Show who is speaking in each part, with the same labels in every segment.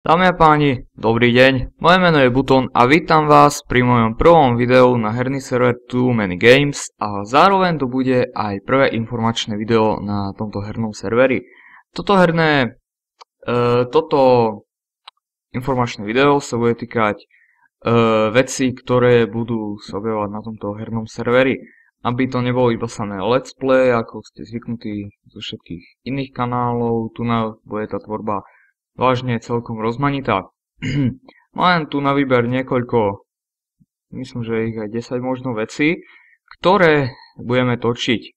Speaker 1: Dámy a páni, dobrý deň, moje meno je Buton a vítam vás pri mojom prvom videu na herný server Too Many Games a zároveň to bude aj prvé informačné video na tomto hernom serveri. Toto informačné video sa bude týkať vecí, ktoré budú sa objavovať na tomto hernom serveri. Aby to nebolo iba samé let's play, ako ste zvyknutí zo všetkých iných kanálov, tu bude tá tvorba vážne celkom rozmanitá. Mám tu na výber niekoľko, myslím, že ich aj 10 možno vecí, ktoré budeme točiť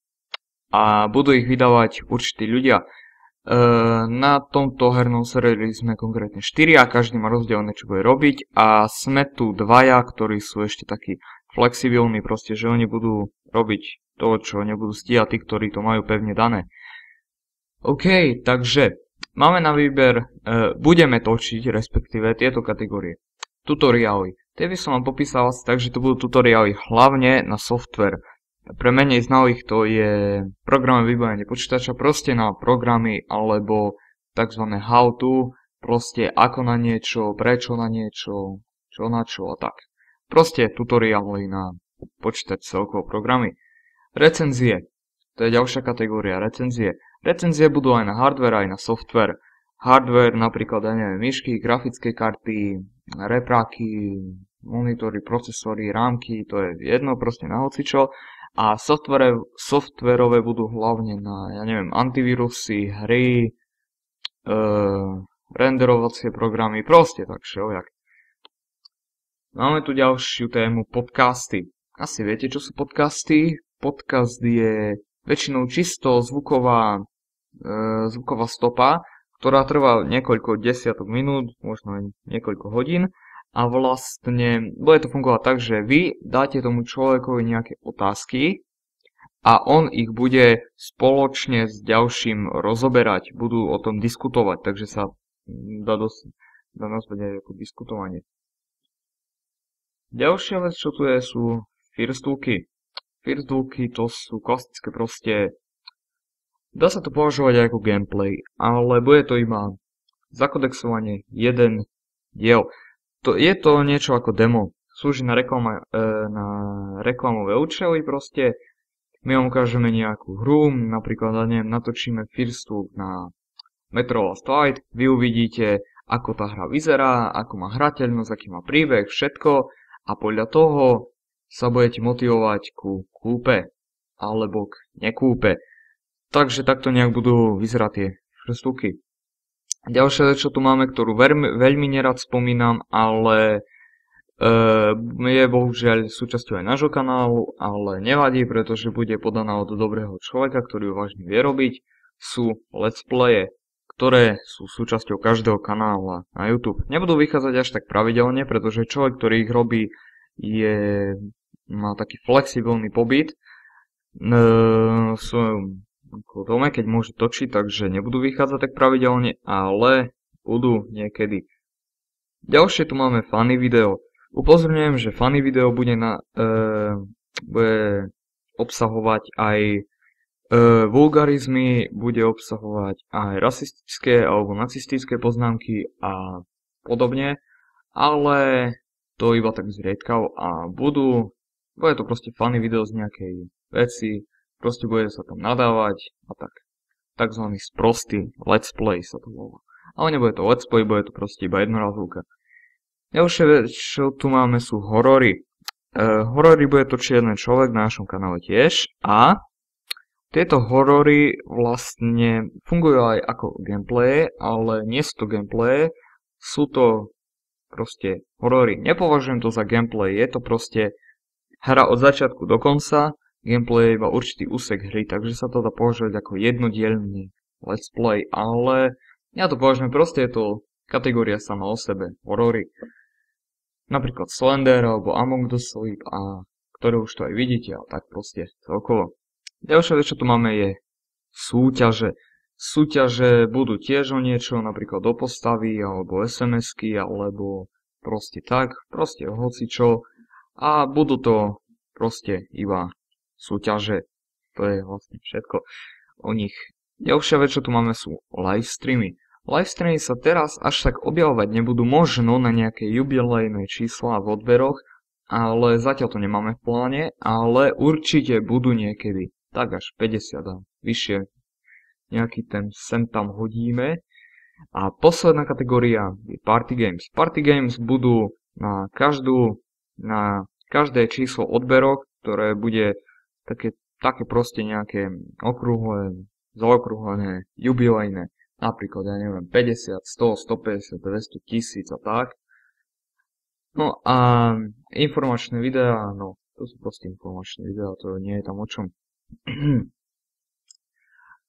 Speaker 1: a budú ich vydávať určití ľudia. Na tomto hernom serveri sme konkrétne 4 a každý má rozdelené, čo bude robiť a sme tu dvaja, ktorí sú ešte takí flexibilní, proste, že oni budú robiť to, čo nebudú stíhať tí, ktorí to majú pevne dané. OK, takže máme na výber, budeme točiť, respektíve tieto kategórie. Tutoriály. Tie by som vám popísal asi tak, že to budú tutoriály hlavne na software. Pre menej znalých to je programy vybavenie počítača, proste na programy alebo tzv. How to, proste ako na niečo, prečo na niečo, čo na čo a tak. Proste tutoriály na počítač celkovo programy. Recenzie. To je ďalšia kategória, recenzie. Recenzie budú aj na hardware, aj na software. Hardware, napríklad, ja neviem, myšky, grafické karty, repráky, monitory, procesory, rámky, to je jedno, proste na hocičo. A softwareové budú hlavne na, ja neviem, antivírusy, hry, renderovacie programy, proste tak všelijak. Máme tu ďalšiu tému, podcasty. Asi viete, čo sú podcasty? Podcast je väčšinou čisto zvuková stopa, ktorá trvá niekoľko desiatok minút, možno aj niekoľko hodín. A vlastne bude to fungovať tak, že vy dáte tomu človekovi nejaké otázky a on ich bude spoločne s ďalším rozoberať, budú o tom diskutovať, takže sa dá nazvať aj ako diskutovanie. Ďalšia vec, čo tu je, sú firstvooky. Firstvooky to sú klasické proste, dá sa to považovať aj ako gameplay, ale bude to iba zakodexovanie jeden diel. Je to niečo ako demo, slúži na reklamové účely proste. My vám ukážeme nejakú hru, napríklad natočíme firstvook na Metro Last Light, vy uvidíte, ako tá hra vyzerá, ako má hrateľnosť, aký má príbeh, všetko a podľa toho sa budete motivovať ku kúpe alebo k nekúpe. Takže takto nejak budú vyzerať tie firstvooky. Ďalšia vec, čo tu máme, ktorú veľmi nerad spomínam, ale je bohužiaľ súčasťou aj nášho kanálu, ale nevadí, pretože bude podaná od dobrého človeka, ktorý ju vážne vie robiť, sú let's playe, ktoré sú súčasťou každého kanála na YouTube. Nebudú vychádzať až tak pravidelne, pretože človek, ktorý ich robí, má taký flexibilný pobyt v svojom dome, keď môže točiť, takže nebudú vychádzať tak pravidelne, ale budú niekedy. Ďalšie tu máme funny video. Upozorňujem, že funny video bude obsahovať aj vulgarizmy, bude obsahovať aj rasistické alebo nacistické poznámky a podobne, ale to iba tak zriedkav a bude to proste funny video z nejakej veci. Proste bude sa tam nadávať a tak. Takzvaný sprostý let's play sa to volá. Ale nebude to let's play, bude to proste iba jednorazovka. Ďalšie vec, čo tu máme, sú horory. Horory bude točiť jeden človek na našom kanále tiež a tieto horory vlastne fungujú aj ako gameplay, ale nie sú to gameplay, sú to proste horory. Nepovažujem to za gameplay, je to proste hra od začiatku do konca. Gameplay je iba určitý úsek hry, takže sa to dá považovať ako jednodielny let's play, ale ja to považujem, proste je to kategória sama o sebe, horory. Napríklad Slender alebo Among the Sleep, a ktoré už to aj vidíte, a tak proste celkovo. Ďalšia vec, čo tu máme, je súťaže. Súťaže budú tiež o niečo, napríklad o postavy, alebo SMS-ky, alebo proste tak, proste o hocičo. A budú to proste iba súťaže, to je vlastne všetko o nich. Ďalšia vec, čo tu máme, sú live streamy. Livestreamy sa teraz až tak objavovať nebudú, možno na nejaké jubilejné čísla v odberoch, ale zatiaľ to nemáme v pláne, ale určite budú niekedy. Tak až 50 a vyššie. Nejaký ten sem tam hodíme. A posledná kategória je Party Games. Party Games budú na každé číslo odberov, ktoré bude také proste nejaké okrúhle, zaokrúhlené, jubilejné. Napríklad, ja neviem, 50, 100, 150, 200 tisíc a tak. No a informačné videá, no to sú proste informačné videá, to nie je tam o čom.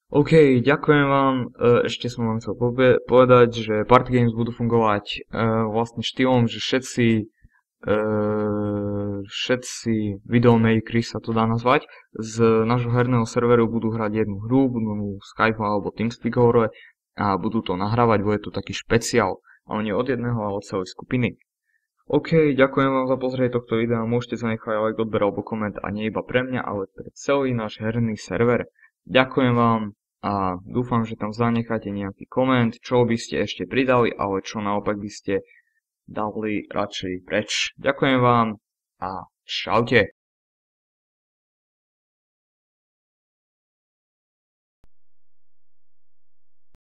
Speaker 1: OK, ďakujem vám. Ešte som vám chcel povedať, že Party Games budú fungovať vlastne štýlom, že všetci videomakery sa to dá nazvať, z nášho herného serveru budú hrať jednu hru, budú Skype alebo TeamSpeak hovore a budú to nahrávať, bude to taký špeciál, ale nie od jedného, ale od celej skupiny. OK, ďakujem vám za pozrieť tohto videa, môžete zanechať like, odber alebo koment a nie iba pre mňa, ale pre celý náš herný server. Ďakujem vám a dúfam, že tam zanecháte nejaký koment, čo by ste ešte pridali, ale čo naopak by ste dali radšej preč. Ďakujem vám a čaute.